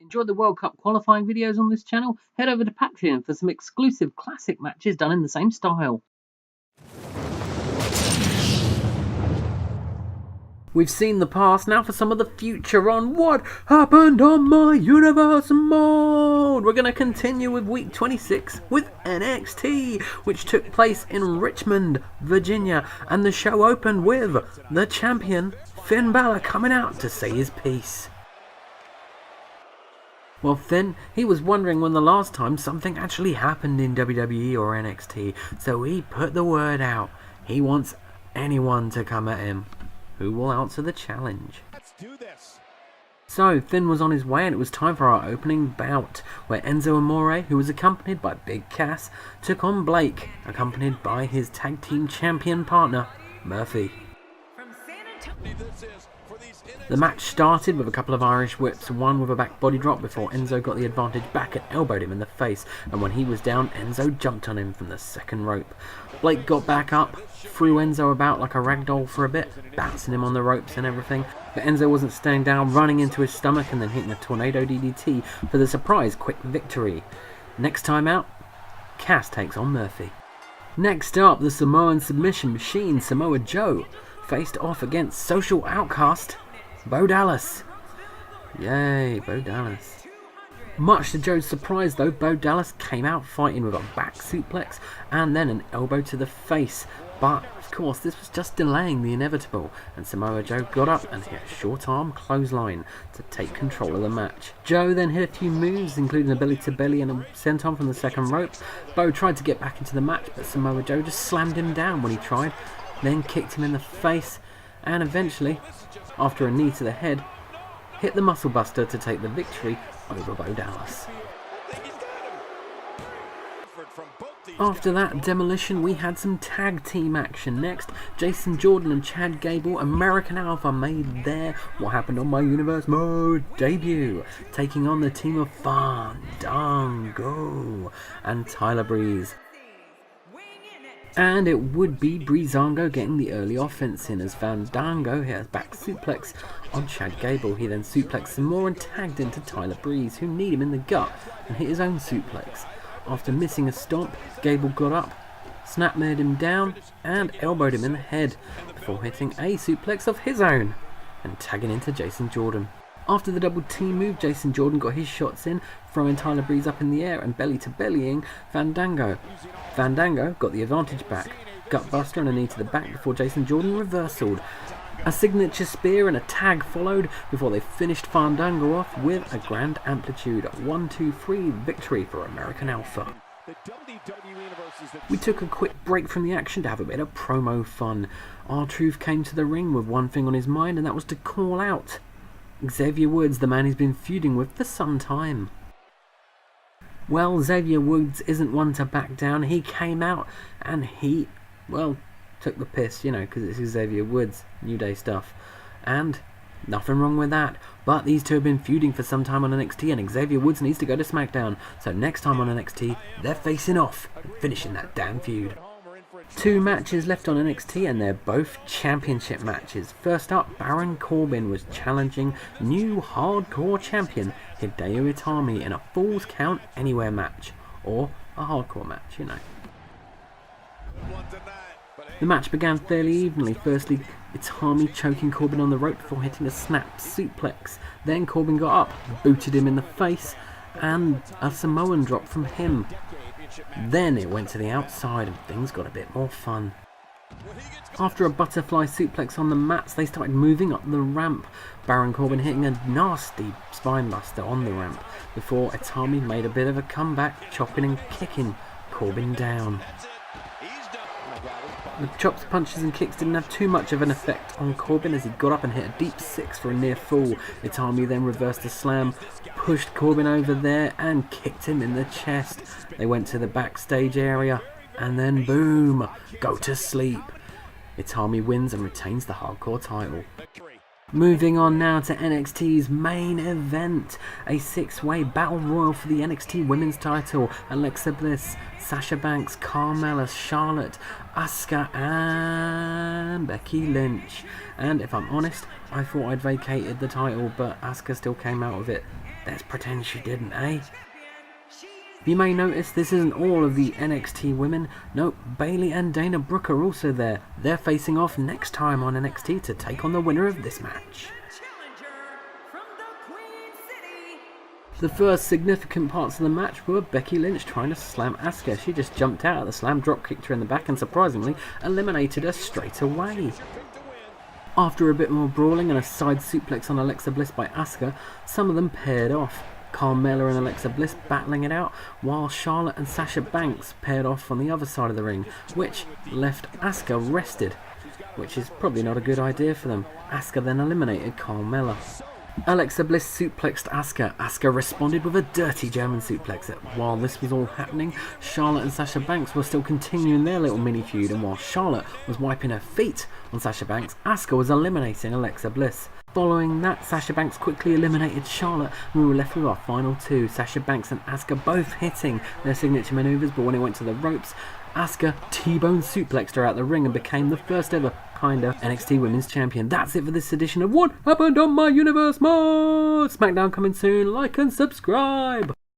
Enjoy the World Cup qualifying videos on this channel? Head over to Patreon for some exclusive classic matches done in the same style. We've seen the past, now for some of the future on What Happened on My Universe mode! We're going to continue with week 26 with NXT, which took place in Richmond, Virginia, and the show opened with the champion, Finn Balor, coming out to say his piece. Well, Finn, he was wondering when the last time something actually happened in WWE or NXT, so he put the word out. He wants anyone to come at him. Who will answer the challenge? Let's do this. So, Finn was on his way and it was time for our opening bout, where Enzo Amore, who was accompanied by Big Cass, took on Blake, accompanied by his tag team champion partner, Murphy. The match started with a couple of Irish whips, one with a back body drop before Enzo got the advantage back and elbowed him in the face, and when he was down, Enzo jumped on him from the second rope. Blake got back up, threw Enzo about like a ragdoll for a bit, bouncing him on the ropes and everything, but Enzo wasn't staying down, running into his stomach and then hitting a tornado DDT for the surprise quick victory. Next time out, Cass takes on Murphy. Next up, the Samoan submission machine Samoa Joe faced off against social outcast Bo Dallas. Yay, Bo Dallas. Much to Joe's surprise though, Bo Dallas came out fighting with a back suplex and then an elbow to the face. But, of course, this was just delaying the inevitable, and Samoa Joe got up and hit a short arm clothesline to take control of the match. Joe then hit a few moves, including a belly to belly and a senton from the second rope. Bo tried to get back into the match, but Samoa Joe just slammed him down when he tried, then kicked him in the face, and eventually, after a knee to the head, hit the muscle buster to take the victory over Bo Dallas. After that demolition, we had some tag team action next. Jason Jordan and Chad Gable, American Alpha, made their What Happened on My Universe mode debut, taking on the team of Fandango and Tyler Breeze. And it would be Breezango getting the early offense in as Fandango hit a back suplex on Chad Gable. He then suplexed some more and tagged into Tyler Breeze, who kneed him in the gut and hit his own suplex. After missing a stomp, Gable got up, snapmared him down and elbowed him in the head before hitting a suplex of his own and tagging into Jason Jordan. After the double team move, Jason Jordan got his shots in, throwing Tyler Breeze up in the air and belly to bellying Fandango. Fandango got the advantage back, gutbuster and a knee to the back before Jason Jordan reversaled. A signature spear and a tag followed before they finished Fandango off with a grand amplitude 1-2-3 victory for American Alpha. We took a quick break from the action to have a bit of promo fun. R-Truth came to the ring with one thing on his mind, and that was to call out Xavier Woods, the man he's been feuding with for some time. Well, Xavier Woods isn't one to back down. He came out and he, well, took the piss, because it's Xavier Woods, New Day stuff. And nothing wrong with that. But these two have been feuding for some time on NXT, and Xavier Woods needs to go to SmackDown. So next time on NXT, they're facing off and finishing that damn feud. 2 matches left on NXT, and they're both championship matches. First up, Baron Corbin was challenging new hardcore champion Hideo Itami in a Falls Count Anywhere match, or a hardcore match, The match began fairly evenly. Firstly, Itami choking Corbin on the rope before hitting a snap suplex. Then Corbin got up, booted him in the face, and a Samoan drop from him. Then it went to the outside and things got a bit more fun. After a butterfly suplex on the mats, they started moving up the ramp, Baron Corbin hitting a nasty spinebuster on the ramp before Itami made a bit of a comeback, chopping and kicking Corbin down. The chops, punches and kicks didn't have too much of an effect on Corbin as he got up and hit a deep 6 for a near fall. Itami then reversed the slam, pushed Corbin over there and kicked him in the chest. They went to the backstage area and then boom, go to sleep. Itami wins and retains the hardcore title. Moving on now to NXT's main event, a 6-way battle royal for the NXT women's title. Alexa Bliss, Sasha Banks, Carmella, Charlotte, Asuka and Becky Lynch. And if I'm honest, I thought I'd vacated the title, but Asuka still came out of it. Let's pretend she didn't, eh? You may notice this isn't all of the NXT women. Nope, Bayley and Dana Brooke are also there. They're facing off next time on NXT to take on the winner of this match. The first significant parts of the match were Becky Lynch trying to slam Asuka. She just jumped out of the slam, drop kicked her in the back and surprisingly eliminated her straight away. After a bit more brawling and a side suplex on Alexa Bliss by Asuka, some of them paired off. Carmella and Alexa Bliss battling it out, while Charlotte and Sasha Banks paired off on the other side of the ring, which left Asuka rested, which is probably not a good idea for them. Asuka then eliminated Carmella. Alexa Bliss suplexed Asuka. Asuka responded with a dirty German suplex. While this was all happening, Charlotte and Sasha Banks were still continuing their little mini feud, and while Charlotte was wiping her feet on Sasha Banks, Asuka was eliminating Alexa Bliss. Following that, Sasha Banks quickly eliminated Charlotte, and we were left with our final two, Sasha Banks and Asuka both hitting their signature maneuvers, but when it went to the ropes, Asuka T-bone suplexed her out the ring and became the first ever NXT Women's Champion. That's it for this edition of What Happened on My Universe Mod! SmackDown coming soon, like and subscribe!